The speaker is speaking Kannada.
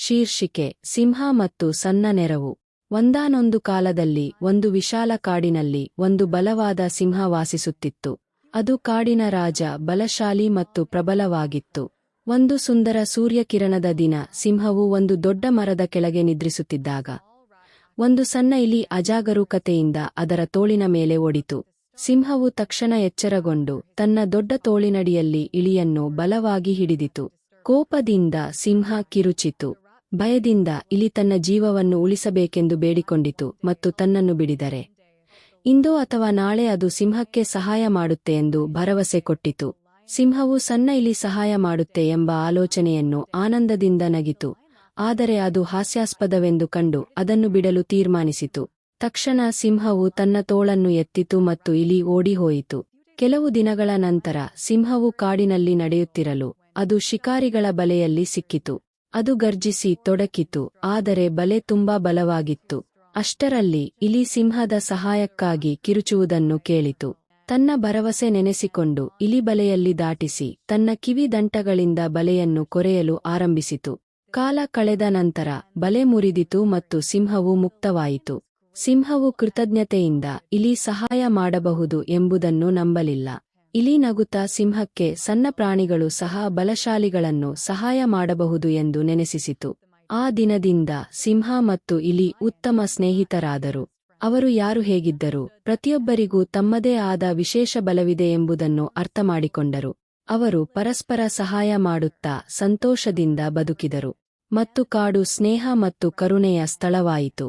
ಶೀರ್ಷಿಕೆ ಸಿಂಹ ಮತ್ತು ಸಣ್ಣ ನೆರವು. ಒಂದಾನೊಂದು ಕಾಲದಲ್ಲಿ ಒಂದು ವಿಶಾಲ ಕಾಡಿನಲ್ಲಿ ಒಂದು ಬಲವಾದ ಸಿಂಹ ವಾಸಿಸುತ್ತಿತ್ತು. ಅದು ಕಾಡಿನ ರಾಜ, ಬಲಶಾಲಿ ಮತ್ತು ಪ್ರಬಲವಾಗಿತ್ತು. ಒಂದು ಸುಂದರ ಸೂರ್ಯಕಿರಣದ ದಿನ ಸಿಂಹವು ಒಂದು ದೊಡ್ಡ ಮರದ ಕೆಳಗೆ ನಿದ್ರಿಸುತ್ತಿದ್ದಾಗ ಒಂದು ಸಣ್ಣ ಇಲಿ ಅಜಾಗರೂಕತೆಯಿಂದ ಅದರ ತೋಳಿನ ಮೇಲೆ ಒಡಿತು. ಸಿಂಹವು ತಕ್ಷಣ ಎಚ್ಚರಗೊಂಡು ತನ್ನ ದೊಡ್ಡ ತೋಳಿನಡಿಯಲ್ಲಿ ಇಲಿಯನ್ನು ಬಲವಾಗಿ ಹಿಡಿದಿತು. ಕೋಪದಿಂದ ಸಿಂಹ ಕಿರುಚಿತು. ಭಯದಿಂದ ಇಲಿ ತನ್ನ ಜೀವವನ್ನು ಉಳಿಸಬೇಕೆಂದು ಬೇಡಿಕೊಂಡಿತು ಮತ್ತು ತನ್ನನ್ನು ಬಿಡಿದರೆ ಇಂದೋ ಅಥವಾ ನಾಳೆ ಅದು ಸಿಂಹಕ್ಕೆ ಸಹಾಯ ಮಾಡುತ್ತೆ ಎಂದು ಭರವಸೆ ಕೊಟ್ಟಿತು. ಸಿಂಹವು ಸಣ್ಣ ಇಲಿ ಸಹಾಯ ಮಾಡುತ್ತೆ ಎಂಬ ಆಲೋಚನೆಯನ್ನು ಆನಂದದಿಂದ ನಗಿತು. ಆದರೆ ಅದು ಹಾಸ್ಯಾಸ್ಪದವೆಂದು ಕಂಡು ಅದನ್ನು ಬಿಡಲು ತೀರ್ಮಾನಿಸಿತು. ತಕ್ಷಣ ಸಿಂಹವು ತನ್ನ ತೋಳನ್ನು ಎತ್ತಿತು ಮತ್ತು ಇಲಿ ಓಡಿಹೋಯಿತು. ಕೆಲವು ದಿನಗಳ ನಂತರ ಸಿಂಹವು ಕಾಡಿನಲ್ಲಿ ನಡೆಯುತ್ತಿರಲು ಅದು ಶಿಕಾರಿಗಳ ಬಲೆಯಲ್ಲಿ ಸಿಕ್ಕಿತು. ಅದು ಗರ್ಜಿಸಿ ತೊಡಕಿತು, ಆದರೆ ಬಲೆ ತುಂಬಾ ಬಲವಾಗಿತ್ತು. ಅಷ್ಟರಲ್ಲಿ ಇಲಿ ಸಿಂಹದ ಸಹಾಯಕ್ಕಾಗಿ ಕಿರುಚುವುದನ್ನು ಕೇಳಿತು. ತನ್ನ ಭರವಸೆ ನೆನೆಸಿಕೊಂಡು ಇಲಿ ಬಲೆಯಲ್ಲಿ ದಾಟಿಸಿ ತನ್ನ ಕಿವಿ ದಂಟಗಳಿಂದ ಬಲೆಯನ್ನು ಕೊರೆಯಲು ಆರಂಭಿಸಿತು. ಕಾಲ ಕಳೆದ ನಂತರ ಬಲೆ ಮುರಿದಿತು ಮತ್ತು ಸಿಂಹವು ಮುಕ್ತವಾಯಿತು. ಸಿಂಹವು ಕೃತಜ್ಞತೆಯಿಂದ ಇಲಿ ಸಹಾಯ ಮಾಡಬಹುದು ಎಂಬುದನ್ನು ನಂಬಲಿಲ್ಲ. ಇಲಿ ನಗುತ್ತಾ ಸಿಂಹಕ್ಕೆ ಸಣ್ಣ ಪ್ರಾಣಿಗಳು ಸಹ ಬಲಶಾಲಿಗಳನ್ನು ಸಹಾಯ ಮಾಡಬಹುದು ಎಂದು ನೆನೆಸಿಸಿತು. ಆ ದಿನದಿಂದ ಸಿಂಹ ಮತ್ತು ಇಲಿ ಉತ್ತಮ ಸ್ನೇಹಿತರಾದರು. ಅವರು ಯಾರು ಹೇಗಿದ್ದರೂ ಪ್ರತಿಯೊಬ್ಬರಿಗೂ ತಮ್ಮದೇ ಆದ ವಿಶೇಷ ಬಲವಿದೆ ಎಂಬುದನ್ನು ಅರ್ಥಮಾಡಿಕೊಂಡರು. ಅವರು ಪರಸ್ಪರ ಸಹಾಯ ಮಾಡುತ್ತಾ ಸಂತೋಷದಿಂದ ಬದುಕಿದರು ಮತ್ತು ಕಾಡು ಸ್ನೇಹ ಮತ್ತು ಕರುಣೆಯ ಸ್ಥಳವಾಯಿತು.